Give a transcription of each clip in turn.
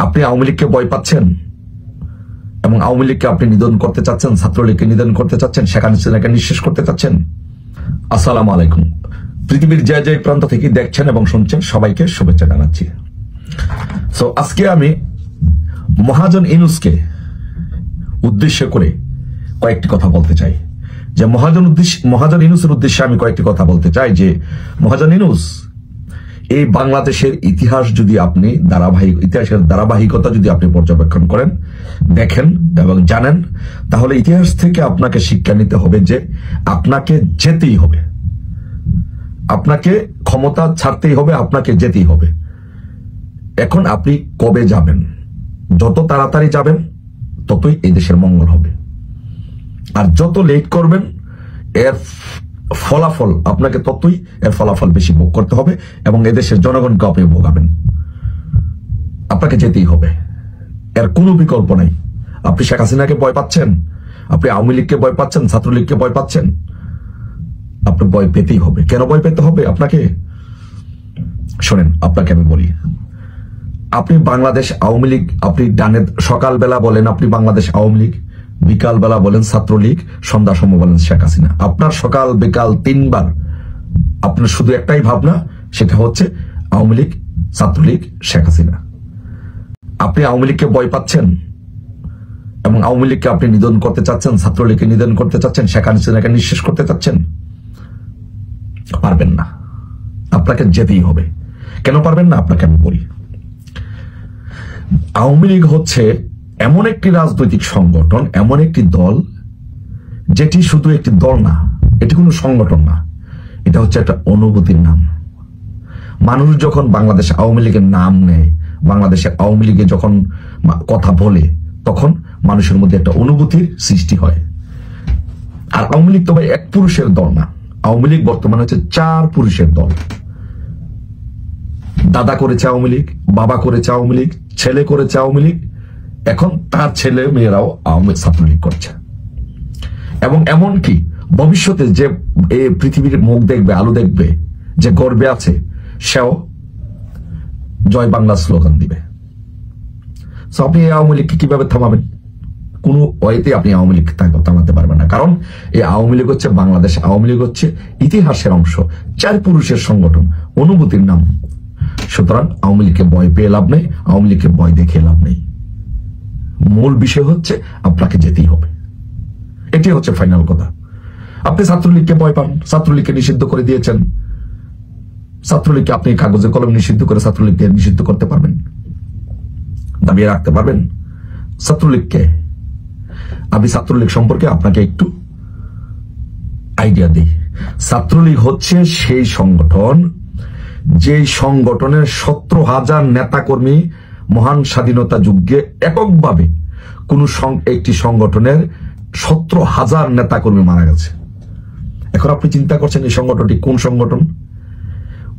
আপনি আওয়ামী লীগকে ভয় পাচ্ছেন এবং আওয়ামী লীগকে আপনি নিধন করতে চাচ্ছেন, ছাত্রলীগকে নিধন করতে চাচ্ছেন, শেখ হাসিনাকে নিঃশেষ করতে চাচ্ছেন। আসসালামু আলাইকুম। পৃথিবীর যে যে প্রান্ত থেকে দেখছেন এবং শুনছেন সবাইকে শুভেচ্ছা জানাচ্ছি। সো আজকে আমি মহাজন ইউনূসকে উদ্দেশ্য করে কয়েকটি কথা বলতে চাই। যে মহাজন ইউনূসের উদ্দেশ্যে আমি কয়েকটি কথা বলতে চাই যে মহাজন ইউনূস, এই বাংলাদেশের ইতিহাস যদি আপনি ইতিহাসের ধারাবাহিকতা যদি আপনি পর্যবেক্ষণ করেন, দেখেন এবং জানেন, তাহলে ইতিহাস থেকে আপনাকে শিক্ষা নিতে হবে যে আপনাকে যেতেই হবে, আপনাকে ক্ষমতা ছাড়তেই হবে, আপনাকে যেতেই হবে। এখন আপনি কবে যাবেন? যত তাড়াতাড়ি যাবেন ততই এই দেশের মঙ্গল হবে, আর যত লেট করবেন এর ফলাফল আপনাকে ততই এর ফলাফল বেশি ভোগ করতে হবে এবং এদেশের জনগণকে আপনি ভোগাবেন। আপনাকে যেতেই হবে, এর কোনো বিকল্প নাই। আপনি শেখ হাসিনাকে ভয় পাচ্ছেন, আপনি আওয়ামী লীগকে ভয় পাচ্ছেন, ছাত্রলীগকে ভয় পাচ্ছেন, আপনি ভয় পেতেই হবে। কেন ভয় পেতে হবে আপনাকে? শোনেন, আপনাকে আমি বলি, আপনি বাংলাদেশ আওয়ামী লীগ, আপনি ডানে সকালবেলা বলেন আপনি বাংলাদেশ আওয়ামী লীগ, বিকাল বেলা বলেন ছাত্রলীগ, সন্ধ্যা সময় বলেন শেখ হাসিনা। আপনার সকাল বিকাল তিনবার আপনার শুধু একটাই ভাবনা, সেটা হচ্ছে আওয়ামী লীগ, ছাত্রলীগ, শেখ হাসিনা। আপনি আওয়ামী লীগকে ভয় পাচ্ছেন এবং আওয়ামী লীগকে আপনি নিধন করতে চাচ্ছেন, ছাত্রলীগকে নিধন করতে চাচ্ছেন, শেখ হাসিনাকে নিঃশেষ করতে চাচ্ছেন। পারবেন না, আপনাকে যেতেই হবে। কেন পারবেন না আপনাকে আমি বলি। আওয়ামী লীগ হচ্ছে এমন একটি রাজনৈতিক সংগঠন, এমন একটি দল, যেটি শুধু একটি দল না, এটি কোনো সংগঠন না, এটা হচ্ছে একটা অনুভূতির নাম। মানুষ যখন বাংলাদেশ আওয়ামী লীগের নাম নেয়, বাংলাদেশের আওয়ামী লীগে যখন কথা বলে, তখন মানুষের মধ্যে একটা অনুভূতির সৃষ্টি হয়। আর আওয়ামী লীগ তো ভাই এক পুরুষের দল না, আওয়ামী লীগ বর্তমানে হচ্ছে 4 পুরুষের দল। দাদা করেছে আওয়ামী লীগ, বাবা করেছে আওয়ামী লীগ, ছেলে করেছে আওয়ামী লীগ, এখন তার ছেলে মেয়েরাও আওয়ামী ছাত্রলীগ করছে। এবং এমনকি ভবিষ্যতে যে এই পৃথিবীর মুখ দেখবে, আলো দেখবে, যে গর্বে আছে, সেও জয় বাংলা স্লোগান দিবে। সো আপনি এই আওয়ামী লীগকে কিভাবে থামাবেন? কোনো ওয়েতে আপনি আওয়ামী লীগ থামাতে পারবেন না, কারণ এই আওয়ামী লীগ হচ্ছে বাংলাদেশ আওয়ামী লীগ হচ্ছে ইতিহাসের অংশ, 4 পুরুষের সংগঠন, অনুভূতির নাম। সুতরাং আওয়ামী লীগকে ভয় পেয়ে লাভ নেই, আওয়ামী লীগকে ভয় দেখে লাভ নেই। মূল বিষয় হচ্ছে আপনাকে যেতেই হবে, এটি হচ্ছে ফাইনাল কথা। আপনি ছাত্রলীগকে ভয় পান, ছাত্রলীগকে নিষিদ্ধ করে দিয়েছেন। ছাত্রলীগকে আপনি কাগজে কলম নিষিদ্ধ করে ছাত্রলীগকে নিষিদ্ধ করতে পারবেন, দাবিয়ে রাখতে পারবেন? ছাত্রলীগকে আমি ছাত্রলীগ সম্পর্কে আপনাকে একটু আইডিয়া দিই। ছাত্রলীগ হচ্ছে সেই সংগঠন, যে সংগঠনের 17,000 নেতাকর্মী মহান স্বাধীনতা যুদ্ধে এককভাবে কোন একটি সংগঠনের 17,000 নেতাকর্মী মারা গেছে। এখন আপনি চিন্তা করছেন এই সংগঠনটি কোন সংগঠন?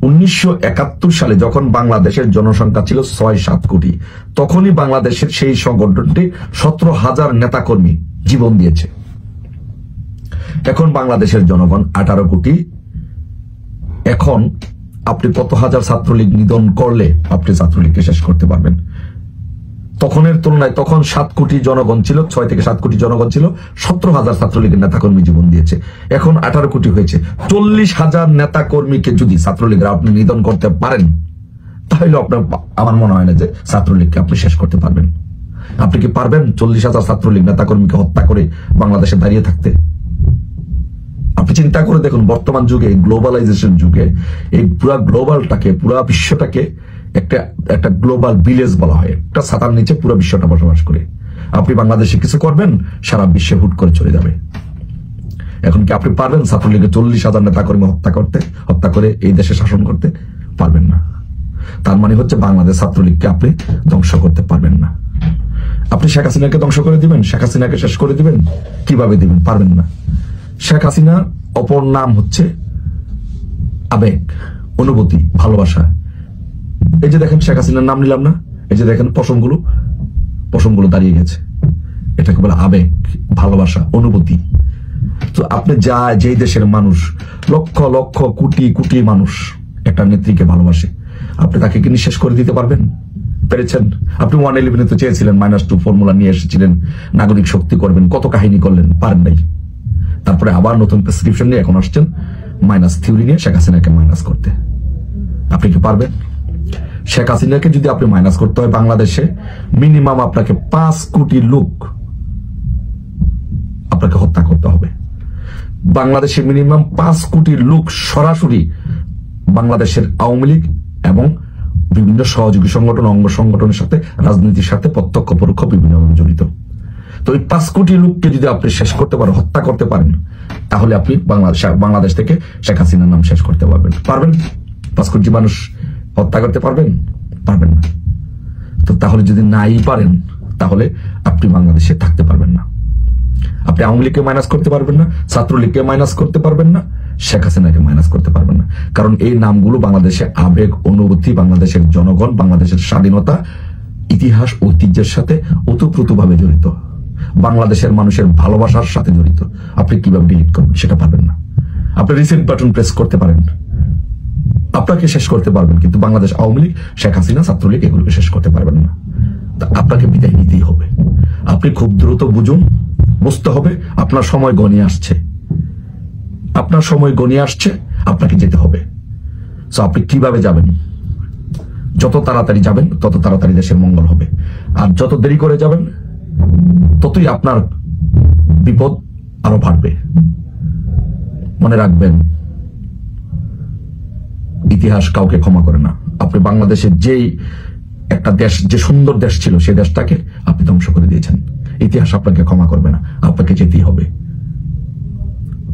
1971 সালে যখন বাংলাদেশের জনসংখ্যা ছিল 6-7 কোটি, তখনই বাংলাদেশের সেই সংগঠনটি 17,000 নেতাকর্মী জীবন দিয়েছে। এখন বাংলাদেশের জনগণ 18 কোটি। এখন আপনি কত হাজার ছাত্রলীগ নিধন করলে আপনি ছাত্রলীগকে শেষ করতে পারবেন? তখনের তুলনায় তখন 7 কোটি জনগণ ছিল, 6 থেকে 7 কোটি জনগণ ছিল, 17,000 ছাত্রলীগের নেতাকর্মী জীবন দিয়েছে। এখন 18 কোটি হয়েছে। 40,000 নেতাকর্মীকে যদি ছাত্রলীগরা আপনি নিধন করতে পারেন, তাহলে আপনার, আমার মনে হয় না যে ছাত্রলীগকে আপনি শেষ করতে পারবেন। আপনি কি পারবেন 40,000 ছাত্রলীগ নেতাকর্মীকে হত্যা করে বাংলাদেশে দাঁড়িয়ে থাকতে? আপনি চিন্তা করে দেখুন, বর্তমান যুগে, গ্লোবালাইজেশন যুগে, এই পুরা গ্লোবালটাকে, পুরা বিশ্বটাকে একটা গ্লোবাল ভিলেজ বলা হয়। একটা ছাতার নিচে পুরো বিশ্বটা বসবাস করে। আপনি বাংলাদেশে কিছু করবেন, সারা বিশ্বে হুট করে চলে যাবে। এখন কি আপনি পারবেন ছাত্রলীগের 40,000 নেতাকর্মী হত্যা করে এই দেশে শাসন করতে? পারবেন না। তার মানে হচ্ছে বাংলাদেশ ছাত্রলীগকে আপনি ধ্বংস করতে পারবেন না। আপনি শেখ হাসিনাকে ধ্বংস করে দিবেন, শেখ হাসিনাকে শেষ করে দিবেন, কিভাবে দিবেন? পারবেন না। শেখ হাসিনার অপর নাম হচ্ছে আবেগ, অনুভূতি, ভালোবাসা। এই যে দেখেন শেখ হাসিনার নাম নিলাম না, এই যে দেখেন পশমগুলো দাঁড়িয়ে গেছে, এটাকে বলে আবেগ, ভালোবাসা, অনুভূতি। তো আপনি যেই দেশের মানুষ, লক্ষ লক্ষ কোটি কোটি মানুষ একটা নেত্রীকে ভালোবাসে, আপনি তাকে কি নিঃশেষ করে দিতে পারবেন? পেরেছেন? আপনি 111 তো চেয়েছিলেন, -2 ফর্মুলা নিয়ে এসেছিলেন, নাগরিক শক্তি করবেন, কত কাহিনী করলেন, পারেন নাই। তারপরে আবার নতুন প্রেসক্রিপশন নিয়ে এখন আসছেন মাইনাস থিওরি নিয়ে শেখ হাসিনাকে মাইনাস করতে। আপনি কি পারবেন? শেখ হাসিনাকে যদি আপনি মাইনাস করতে হয়, বাংলাদেশে মিনিমাম আপনাকে 5 কোটি লোক আপনাকে হত্যা করতে হবে। বাংলাদেশে মিনিমাম 5 কোটি লোক সরাসরি বাংলাদেশের আওয়ামী লীগ এবং বিভিন্ন সহযোগী সংগঠন, অঙ্গ সংগঠনের সাথে, রাজনীতির সাথে প্রত্যক্ষ পরোক্ষ বিভিন্নভাবে জড়িত। তো এই 5 কোটি লোককে যদি আপনি শেষ করতে পারেন, হত্যা করতে পারেন, তাহলে আপনি বাংলাদেশ থেকে শেখ হাসিনার নাম শেষ করতে পারবেন। পারবেন? 5 কোটি মানুষ হত্যা করতে পারবেন? পারবেন না। তো তাহলে যদি নাই পারেন, তাহলে আপনি বাংলাদেশে থাকতে পারবেন না। আপনি আওয়ামী লীগকে মাইনাস করতে পারবেন না, ছাত্রলীগকে মাইনাস করতে পারবেন না, শেখ হাসিনাকে মাইনাস করতে পারবেন না। কারণ এই নামগুলো বাংলাদেশে আবেগ, অনুভূতি, বাংলাদেশের জনগণ, বাংলাদেশের স্বাধীনতা, ইতিহাস, ঐতিহ্যের সাথে ওতপ্রোতভাবে জড়িত, বাংলাদেশের মানুষের ভালোবাসার সাথে জড়িত। আপনি কিভাবে ডিলিট করবেন সেটা পারবেন না। আপনি রিসেন্ট বাটন প্রেস করতে পারেন, আপনাকে শেষ করতে পারবেন, কিন্তু বাংলাদেশ আওয়ামী লীগ, শেখ হাসিনা, ছাত্রলীগ এগুলোকে শেষ করতে পারবেন না। আপনাকে বিদায় নিতেই হবে। আপনি খুব দ্রুত বুঝতে হবে আপনার সময় গনিয়ে আসছে, আপনার সময় গনিয়ে আসছে, আপনাকে যেতে হবে। সো আপনি কিভাবে যাবেন? যত তাড়াতাড়ি যাবেন তত তাড়াতাড়ি দেশের মঙ্গল হবে, আর যত দেরি করে যাবেন ততই আপনার বিপদ আরো বাড়বে। মনে রাখবেন, ইতিহাস কাউকে ক্ষমা করে না। আপনি বাংলাদেশের যেই একটা দেশ, যে সুন্দর দেশ ছিল, সেই দেশটাকে আপনি ধ্বংস করে দিয়েছেন। ইতিহাস আপনাকে ক্ষমা করবে না, আপনাকে যেতেই হবে।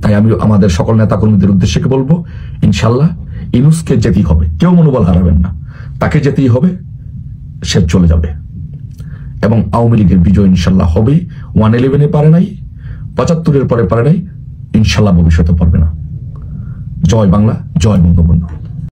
তাই আমি আমাদের সকল নেতা কর্মীদের উদ্দেশ্যে বলবো, ইনশাল্লাহ ইউনূসকে যেতেই হবে, কেউ মনোবল হারাবেন না, তাকে যেতেই হবে, সে চলে যাবে। এবং আওয়ামী লীগের বিজয় ইনশাল্লাহ হবেই। 111-এ পারে নাই, 75-এর পরে পারে নাই, ইনশাল্লাহ ভবিষ্যতে পারবে না। জয় বাংলা, জয় বঙ্গবন্ধু।